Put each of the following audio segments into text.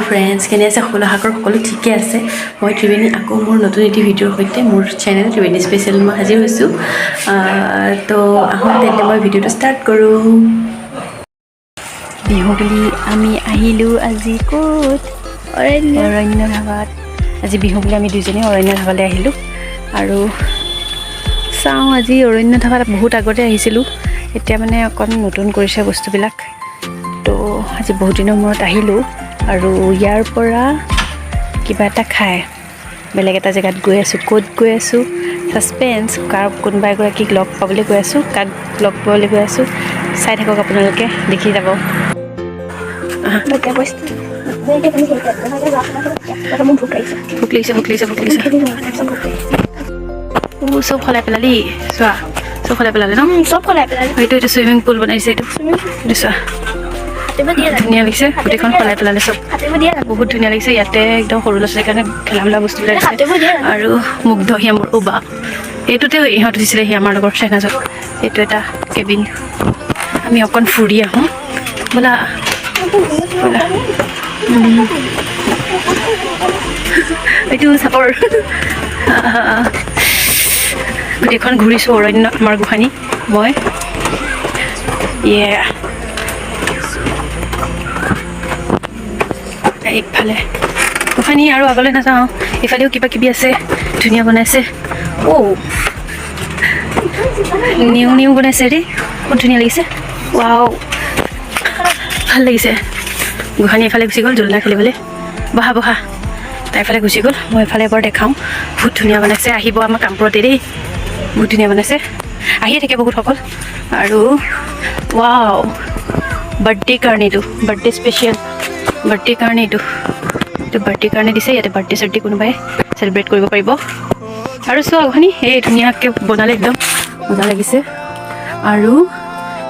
Friends केने আছে সকলো হাকৰ সকলো ঠিকে আছে মই ত্ৰিবেণী আকৌ মোৰ নতুন এটি ভিডিওৰ সৈতে মোৰ চেনেল ত্ৰিবেণী স্পেশাল মই হাজিৰ হৈছো তো আহোঁতে মই ভিডিওটো ষ্টাৰ্ট কৰো বিহু বুলি আমি আহিলো আজি কোত অৰণ্য ধাবাত আজি বিহু বুলি আমি দুজনে অৰণ্য ধাবালৈ আহিলো আৰু চাও আজি অৰণ্য ধাবাত বহুত আগতে আহিছিলো এতিয়া মানে অকন নতুন কৰিছে বস্তুবিলাক তো আজি বহুত দিনৰ মূৰত আহিলো আৰু ইয়াৰ পৰা কিবা এটা খাই বেলেগ এটা জেগাত গৈ আছো কোত গৈ আছো সাসপেন্স কাৰ কোনবা এগৰাকীক লগ পাবলৈ গৈ আছো কাক লগ পাবলৈ গৈ আছো চাই থাকক আপোনালোকে দেখি যাব চব খলাই পেলালি চোৱা চব খলাই পেলালে ন সব খলাই পেলালে এইটো সুইমিং পুল বনাইছে এইটো চোৱা ধুনীয়া লাগিছে গোটেইখন খলাই পেলালে চব বহুত ধুনীয়া লাগিছে ইয়াতে একদম সৰু ল'ৰা ছোৱালীৰ কাৰণে খেলা মেলা বস্তুবিলাক আছে আৰু মুগ্ধ হিয়া মোৰ ওবা এইটোতে ইহঁত দিছিলে সি আমাৰ লগৰ চেনাজত এইটো এটা কেবিন আমি অকণ ফুৰি আহোঁ বোলা এইটো চাপৰ গোটেইখন ঘূৰিছোঁ অৰণ্য আমাৰ গোসানী মই এইফালে গোসানী আৰু আগলৈ নাযাওঁ এইফালেও কিবা কিবি আছে ধুনীয়া বনাইছে নিউ বনাইছে দেই বহুত ধুনীয়া লাগিছে ৱাও ভাল লাগিছে গোসানী এফালে গুচি গ'ল জোলনা খেলিবলৈ বহা তাই এফালে গুচি গ'ল মই এফালে এবাৰ দেখাওঁ বহুত ধুনীয়া বনাইছে আহিব আমাৰ কামপুৰতে দেই বহুত ধুনীয়া বনাইছে আহিয়ে থাকে বহুত সকল আৰু ৱাও বাৰ্থডে কাৰণে এইটো বাৰ্থডে স্পেচিয়েল বাৰ্থডে কাৰণে এইটো বাৰ্থডে কাৰণে দিছে ইয়াতে বাৰ্থডে চাৰ্থডে কোনোবাই চেলিব্ৰেট কৰিব পাৰিব আৰু চোৱা গোসানী এই ধুনীয়াকৈ বনালে একদম মজা লাগিছে আৰু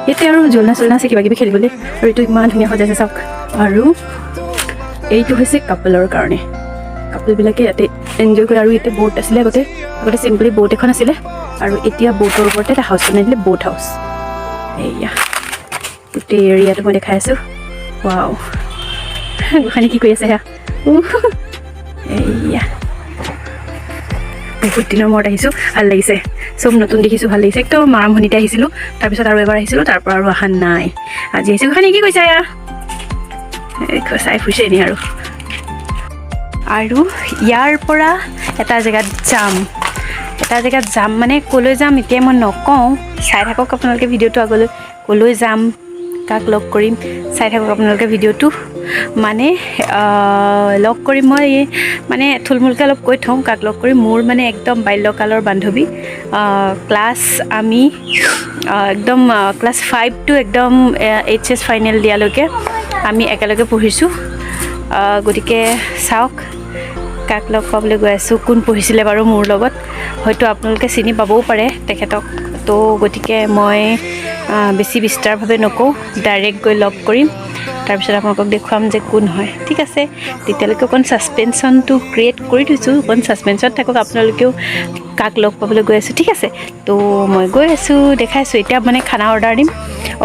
ইয়াতে আৰু জোলনা চোলনা আছে কিবা কিবি খেলিবলৈ আৰু এইটো ইমান ধুনীয়া সজাইছে চাওক আৰু এইটো হৈছে কাপলৰ কাৰণে কাপলবিলাকে ইয়াতে এনজয় কৰে আৰু ইয়াতে ব'ট আছিলে আগতে চিম্পলি ব'ট এখন আছিলে আৰু এতিয়া ব'টৰ ওপৰতে এটা হাউচ বনাই দিলে ব'ট হাউচ এয়া গোটেই এৰিয়াটো মই দেখাই আছোঁ ৱাও গোসানী কি কৰি আছে সেয়া এয়া বহুত দিনৰ মূৰত আহিছোঁ ভাল লাগিছে চব নতুন দেখিছোঁ ভাল লাগিছে একদম আৰম্ভণিতে আহিছিলোঁ তাৰপিছত আৰু এবাৰ আহিছিলোঁ তাৰ পৰা আৰু অহা নাই আজি আহিছোঁ গোসানী কি কৈছে এয়া চাই ফুৰিছে এনেই আৰু ইয়াৰ পৰা এটা জেগাত যাম মানে ক'লৈ যাম এতিয়া মই নকওঁ চাই থাকক আপোনালোকে ভিডিঅ'টো আগলৈ ক'লৈ যাম কাক লগ কৰিম চাই থাকক আপোনালোকে ভিডিঅ'টো মানে লগ কৰিম মই মানে থুলমূলকৈ অলপ কৈ থওঁ কাক লগ কৰিম মোৰ মানে একদম বাল্যকালৰ বান্ধৱী আমি একদম ক্লাছ 5 টু একদম HS ফাইনেল দিয়ালৈকে আমি একেলগে পঢ়িছোঁ গতিকে চাওক কাক লগ পাবলৈ গৈ আছোঁ কোন পঢ়িছিলে বাৰু মোৰ লগত হয়তো আপোনালোকে চিনি পাবও পাৰে তেখেতক তো গতিকে মই বেছি বিস্তাৰভাৱে নকওঁ ডাইৰেক্ট গৈ লগ কৰিম তাৰপিছত আপোনালোকক দেখুৱাম যে কোন হয় ঠিক আছে তেতিয়ালৈকে অকণ ছাছপেনশ্যনটো ক্ৰিয়েট কৰি থৈছোঁ অকণ ছাছপেনশ্যন থাকক আপোনালোকেও কাক লগ পাবলৈ গৈ আছোঁ ঠিক আছে তো মই গৈ আছোঁ দেখাইছোঁ এতিয়া মানে খানা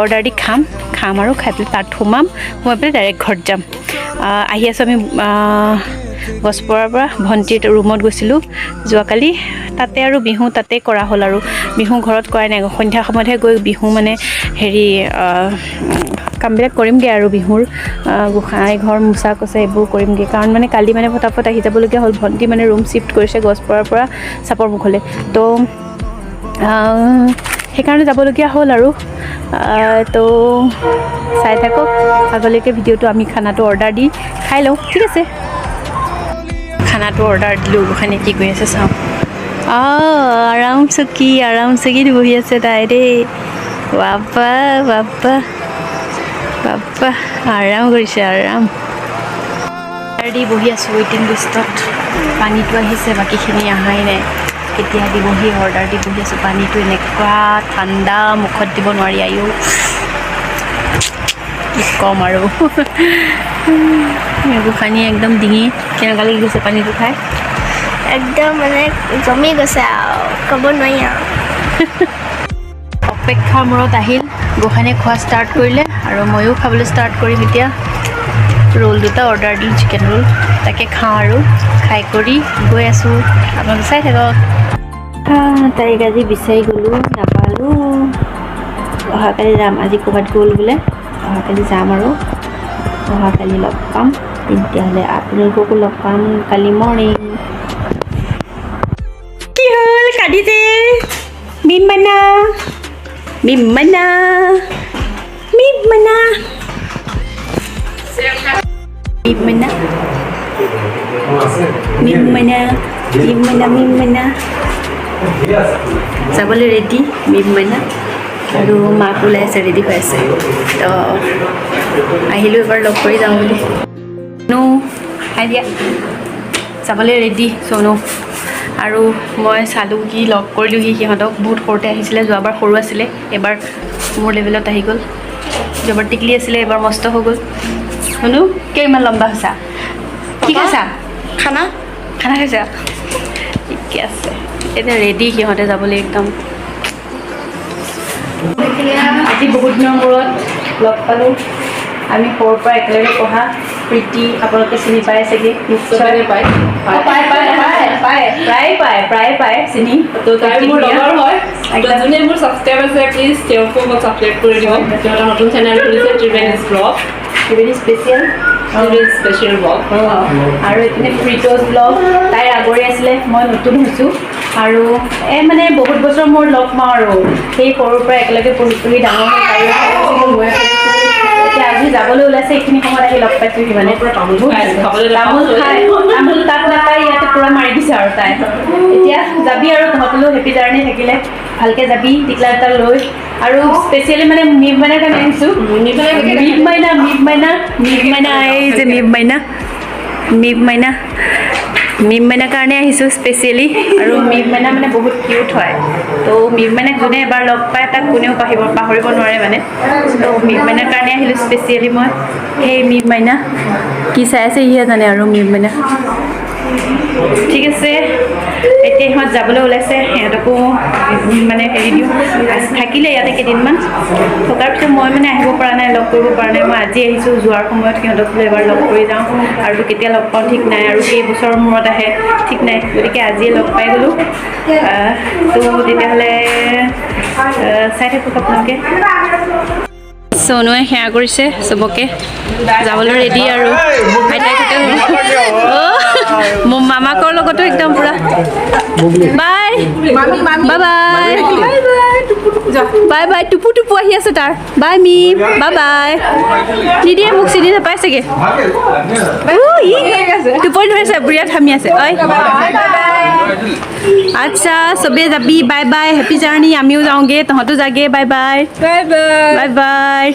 অৰ্ডাৰ দি খাম আৰু খাই পেলাই তাত সোমাই পেলাই ডাইৰেক্ট ঘৰত যাম আহি আছোঁ আমি গছপৰাৰ পৰা ভণ্টিৰ ৰুমত গৈছিলোঁ যোৱাকালি তাতে আৰু বিহু তাতে কৰা হ'ল আৰু বিহু ঘৰত কৰাই নাই সন্ধ্যা সময়তহে গৈ বিহু মানে কামবিলাক কৰিমগৈ আৰু বিহুৰ গোসাঁই ঘৰ মোচা কচা এইবোৰ কৰিমগৈ কাৰণ মানে কালি মানে ফটাফট আহি যাবলগীয়া হ'ল ভণ্টি মানে ৰুম শ্বিফ্ট কৰিছে গছপৰাৰ পৰা চাপৰ মুখলৈ তো সেইকাৰণে যাবলগীয়া হ'ল আৰু তো চাই থাকক আগলৈকে ভিডিঅ'টো আমি খানাটো অৰ্ডাৰ দি খাই লওঁ ঠিক আছে খানাটো অৰ্ডাৰ দিলোঁ গোসানী কি কৰি আছে চাওঁ আৰাম চকী বহি আছে তাই দেই বাপ্পা আৰাম কৰিছে দি বহি আছোঁ ৱেইটিং লিষ্টত পানীটো আহিছে বাকীখিনি অহাই নাই কেতিয়া দিবহি অৰ্ডাৰ দি বহি আছোঁ পানীটো এনেকুৱা ঠাণ্ডা মুখত দিব নোৱাৰি কি ক'ম আৰু গোসানী একদম ডিঙি কেনেকুৱা লাগি গৈছে পানীটো খাই একদম মানে জমি গৈছে আৰু ক'ব নোৱাৰি আৰু অপেক্ষাৰ মূৰত আহিল গোসানীয়ে খোৱা ষ্টাৰ্ট কৰিলে আৰু ময়ো খাবলৈ ষ্টাৰ্ট কৰিম এতিয়া ৰোল দুটা অৰ্ডাৰ দিলোঁ, চিকেন ৰোল তাকে খাওঁ আৰু খাই কৰি গৈ আছোঁ। আপোনালোকে চাই থাকক। তাইক আজি বিচাৰি গ'লোঁ, নাপালোঁ। অহাকালি যাম, আজি ক'ৰবাত গ'ল বোলে, অহাকালি যাম আৰু অহাকালি লগ পাম। তেতিয়াহ'লে আপোনালোককো লগ পাম কালি মৰ্ণিং। কি হ'ল কান্দিছে বিমানা, বিমানা, বিমানা, বিমানা, বিমানা, বিমানা, বিমানা যাবলৈ ৰেডি। বিমানা আৰু মাক ওলাই আছে, ৰেডি হৈ আছে। তো আহিলোঁ এবাৰ লগ কৰি যাওঁ বুলি। নো আইডিয়া যাবলৈ ৰেডি চনো। আৰু মই চালোঁ কি লগ কৰিলোঁহি সিহঁতক। বহুত সৰুতে আহিছিলে, যোৱাবাৰ সৰু আছিলে, এবাৰ মোৰ লেভেলত আহি গ'ল। যোৱাবাৰ টিকলি আছিলে, এবাৰ মস্ত হৈ গ'ল। শুনো কিয় ইমান লম্বা হৈছা? কি খাইছা? খানা খানা খাইছা? ঠিকে আছে। এতিয়া ৰেডি সিহঁতে যাবলৈ একদম। আজি বহুত দিনৰ মূৰত লগ পালোঁ। আমি সৰুৰ পৰা একেলগে পঢ়া প্ৰীতি, আপোনালোকে চিনি পায় চাগে, নিশ্চয় পায়। প্ৰায় পায় চিনি। তো তাই মোৰ লগৰ হয়, যোনে মোৰ ছাবস্ক্ৰাইব আছে প্লিজ তেওঁকো মই ছাবস্ক্ৰাইব কৰি দিব। তেওঁ এটা নতুন চেনেল খুলিছে, Triveni's blog, very special, special blog. আৰু এইপিনে প্ৰীতোজ ব্লগ। তাইৰ আগৰে আছিলে, মই নতুন হৈছোঁ। আৰু মানে বহুত বছৰ মোৰ লগ পাওঁ আৰু সেই সৰুৰ পৰা একেলগে পঢ়ি পঢ়ি ডাঙৰ হৈ এতিয়া আজি যাবলৈ ওলাইছে, এইখিনি সময়ত আহি লগ পাইছোঁহি। মানে তামোল তাত নাপায়, ইয়াতে পূৰা মাৰি দিছে আৰু তাই। এতিয়া যাবি আৰু তহঁতলৈও হেপী জাৰ্ণি থাকিলে, ভালকৈ যাবি টিকলা এটা লৈ। আৰু স্পেচিয়েলি মানে মিব মাইনাৰ কাৰণে আহিছোঁ। মিব মাইনা এই যে মিব মাইনাৰ কাৰণে আহিছোঁ স্পেচিয়েলি। আৰু মিব মাইনা মানে বহুত কিউট হয়। তো মিব মাইনাক যোনে এবাৰ লগ পায় তাক কোনেও পাহৰিব নোৱাৰে মানে। তো মিব মাইনাৰ কাৰণে আহিলোঁ স্পেচিয়েলি মই। সেই মিব মাইনা কি চাই আছে ইহে জানে আৰু মিব মাইনা। ঠিক আছে, এতিয়া সিহঁত যাবলৈ ওলাইছে, সিহঁতকো মানে হেৰি দিওঁ। থাকিলে ইয়াতে কেইদিনমান, থকাৰ পিছত মই মানে আহিব পৰা নাই, লগ কৰিব পৰা নাই। মই আজি আহিছোঁ, যোৱাৰ সময়ত সিহঁতক বোলে এবাৰ লগ কৰি যাওঁ। আৰু কেতিয়া লগ পাওঁ ঠিক নাই, আৰু কেইবছৰৰ মূৰত আহে ঠিক নাই, গতিকে আজিয়ে লগ পাই গ'লোঁ। তো তেতিয়াহ'লে চাই থাকক আপোনালোকে। চনুৱে সেয়া কৰিছে চবকে, যাবলৈ ৰেডি আৰু মোৰ মামাকৰ লগতো একদম পুৰা বাই বাই বাই বাই টুপু টুপু আহি আছে তাৰ। বাই মি বাই বাই। নিদিয়ে মোক চিনি নাপাই চাগে, টোপনি ধৰিছে, বিৰাট হামি আছে। ঐ আচ্ছা, চবেই যাবি, বাই বাই, হেপী জাৰ্ণি। আমিও যাওঁগে, তহঁতো যাগে। Bye bye bye bye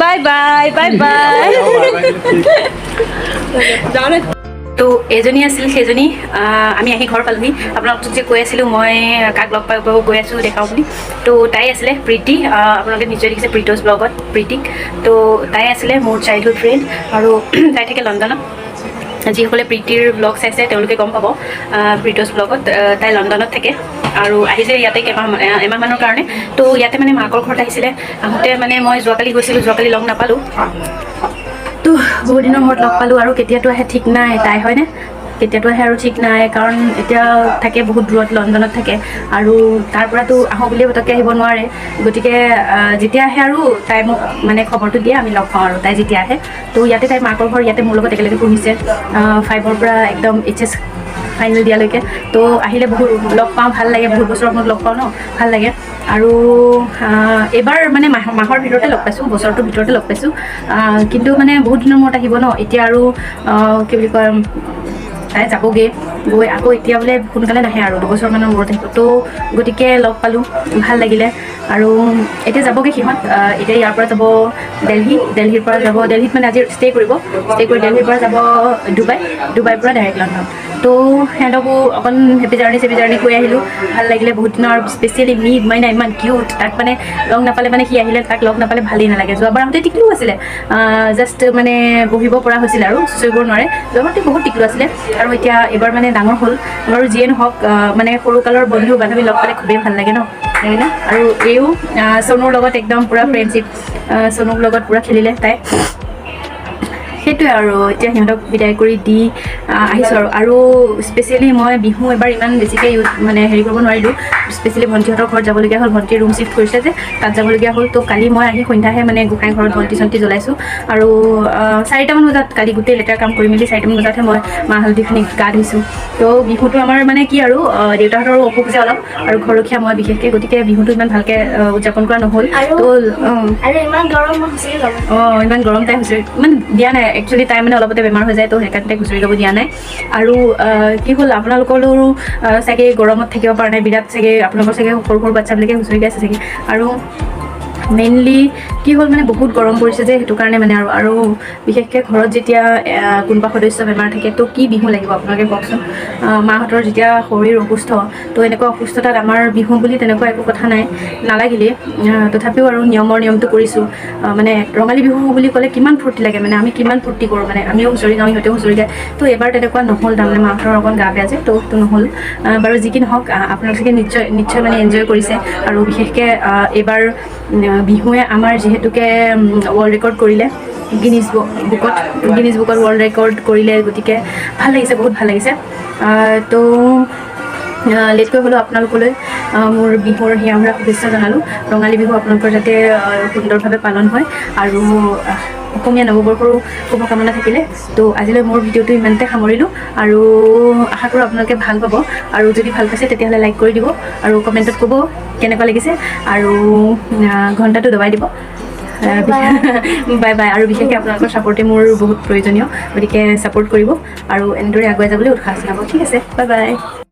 bye bye bye bye bye. তো এজনী আছিল, সেইজনী আমি আহি ঘৰ পালোহি। আপোনালোকক যে কৈ আছিলোঁ মই কাক লগ পাই গৈ আছোঁ দেখাওঁ বুলি। তো তাই আছিলে প্ৰীতি, আপোনালোকে নিশ্চয় দেখিছে প্ৰীতোজ ব্লগত প্ৰীতিক। তো তাই আছিলে মোৰ চাইল্ডহুড ফ্ৰেণ্ড, আৰু তাই থাকে লণ্ডনত। যিসকলে প্ৰীতিৰ ব্লগ চাইছে তেওঁলোকে গম পাব, প্ৰীতোজ ব্লগত তাই লণ্ডনত থাকে। আৰু আহিছে ইয়াতে এমাহমানৰ কাৰণে। তো ইয়াতে মানে মাকৰ ঘৰত আহিছিলে। আহোঁতে মানে মই যোৱাকালি গৈছিলোঁ, যোৱাকালি লগ নাপালোঁ। তো বহুত দিনৰ মূৰত লগ পালোঁ, আৰু কেতিয়াতো আহে ঠিক নাই তাই, হয়নে? কেতিয়াতো আহে আৰু ঠিক নাই, কাৰণ এতিয়া থাকে বহুত দূৰত, লণ্ডনত থাকে। আৰু তাৰ পৰাতো আহোঁ বুলিয়ে পটককৈ আহিব নোৱাৰে। গতিকে যেতিয়া আহে আৰু তাই মোক মানে খবৰটো দিয়ে, আমি লগ পাওঁ আৰু তাই যেতিয়া আহে। তো ইয়াতে তাই মাকৰ ঘৰ, ইয়াতে মোৰ লগত একেলগে পঢ়িছে 5ৰ পৰা একদম HS ফাইনেল দিয়ালৈকে। তো আহিলে বহুত লগ পাওঁ, ভাল লাগে। বহুত বছৰৰ মূৰত লগ পাওঁ ন, ভাল লাগে। আৰু এবাৰ মানে মাহৰ ভিতৰতে লগ পাইছোঁ, বছৰটোৰ ভিতৰতে লগ পাইছোঁ। কিন্তু মানে বহুত দিনৰ মূৰত আহিব ন, এতিয়া আৰু কি বুলি কয়, তাই যাবগৈ, গৈ আকৌ এতিয়া বোলে সোনকালে নাহে আৰু 2 বছৰমানৰ মূৰত আহিব। তো গতিকে লগ পালোঁ, ভাল লাগিলে। আৰু এতিয়া যাবগৈ সিহঁত, এতিয়া ইয়াৰ পৰা যাব দিল্লীৰ পৰা যাব, দিল্লীত মানে আজি ষ্টে' কৰি দিল্লীৰ পৰা যাব ডুবাইৰ পৰা ডাইৰেক্ট লণ্ডন। তো সিহঁতকো অকণ হেপী জাৰ্ণি কৈ আহিলোঁ, ভাল লাগিলে বহুত দিনৰ। আৰু স্পেচিয়েলি মিব মাইনা ইমান কিউট, তাক মানে লগ নাপালে মানে সি আহিলে তাক লগ নাপালে ভালেই নালাগে। যোৱাবাৰ আহোঁতে টিকলু আছিলে, জাষ্ট মানে বহিব পৰা হৈছিলে আৰু চুচৰিব নোৱাৰে। যোৱাবাৰতে বহুত টিকলু আছিলে, আৰু এতিয়া এবাৰ মানে ডাঙৰ হ'ল বাৰু। যিয়ে নহওক, মানে সৰুকালৰ বন্ধু বান্ধৱী লগ পালে খুবেই ভাল লাগে ন, হয়নে? আৰু এইও চনুৰ লগত একদম পূৰা ফ্ৰেণ্ডশ্বিপ, চনুৰ লগত পূৰা খেলিলে তাই। সেইটোৱে আৰু এতিয়া সিহঁতক বিদায় কৰি দি আহিছোঁ আৰু স্পেচিয়েলি মই বিহু এবাৰ ইমান বেছিকৈ মানে হেৰি কৰিব নোৱাৰিলোঁ স্পেচিয়েলি ভণ্টিহঁতৰ ঘৰত যাবলগীয়া হ'ল ভণ্টিৰ ৰুম শ্বিফ্ট কৰিছে যে তাত যাবলগীয়া হ'ল তো কালি মই আহি সন্ধ্যাহে মানে গোসাঁই ঘৰত বন্তি চন্তি জ্বলাইছোঁ আৰু 4টামান বজাত কালি গোটেই লেতেৰা কাম কৰি মেলি 4টামান বজাতহে মই মাহ হালধিখিনি গা ধুইছোঁ তো বিহুটো আমাৰ মানে কি আৰু দেউতাহঁতৰো অসুখ যে অলপ আৰু ঘৰখীয়া মই বিশেষকৈ গতিকে বিহুটো ইমান ভালকৈ উদযাপন কৰা নহ'ল তো আৰু ইমান গৰম হৈছে ইমান গৰম তাই হুঁচৰি ইমান দিয়া নাই একচুৱেলি তাই মানে অলপতে বেমাৰ হৈ যায় তো সেইকাৰণে হুঁচৰি গাব দিয়া নাই আৰু কি হ'ল আপোনালোকৰো চাগে গৰমত থাকিব পৰা নাই বিৰাট চাগে আপোনালোকৰ চাগে সৰু সৰু বাচ্ছাবিলাকে হুঁচৰি গাইছে চাগে আৰু মেইনলি কি হ'ল মানে বহুত গৰম পৰিছে যে সেইটো কাৰণে মানে আৰু বিশেষকৈ ঘৰত যেতিয়া কোনোবা সদস্য বেমাৰ থাকে তো কি বিহু লাগিব আপোনালোকে কওকচোন মাহঁতৰ যেতিয়া শৰীৰ অসুস্থ তো এনেকুৱা অসুস্থতাত আমাৰ বিহু বুলি তেনেকুৱা একো কথা নাই নালাগিলে তথাপিও আৰু নিয়মটো কৰিছোঁ মানে ৰঙালী বিহু বুলি ক'লে কিমান ফূৰ্তি লাগে মানে আমি কিমান ফূৰ্তি কৰোঁ মানে আমিও হুঁচৰি গাওঁ সিহঁতেও হুঁচৰি গায় তো এবাৰ তেনেকুৱা নহ'ল তাৰমানে মাহঁতৰ অকণ গা বেয়া যে তো নহ'ল বাৰু যি কি নহওক আপোনালোকে নিশ্চয় মানে এনজয় কৰিছে আৰু বিশেষকৈ এইবাৰ বিহুৱে আমাৰ যিহেতুকে ৱৰ্ল্ড ৰেকৰ্ড কৰিলে গিনিজ বুকত ৱৰ্ল্ড ৰেকৰ্ড কৰিলে গতিকে ভাল লাগিছে বহুত ভাল লাগিছে তো লেটকৈ হ'লেও আপোনালোকলৈ মোৰ বিহুৰ হিয়ামৰা শুভেচ্ছা জনালোঁ ৰঙালী বিহু আপোনালোকৰ যাতে সুন্দৰভাৱে পালন হয় আৰু অসমীয়া নৱবৰ্ষৰো শুভকামনা থাকিলে তো আজিলৈ মোৰ ভিডিঅ'টো ইমানতে সামৰিলোঁ আৰু আশা কৰোঁ আপোনালোকে ভাল পাব আৰু যদি ভাল পাইছে তেতিয়াহ'লে লাইক কৰি দিব আৰু কমেণ্টত ক'ব কেনেকুৱা লাগিছে আৰু ঘণ্টাটো দবাই দিব বাই বাই আৰু বিশেষকৈ আপোনালোকৰ ছাপৰ্টে মোৰ বহুত প্ৰয়োজনীয় গতিকে ছাপৰ্ট কৰিব আৰু এনেদৰে আগুৱাই যাবলৈ উৎসাহ জনাব ঠিক আছে বাই বাই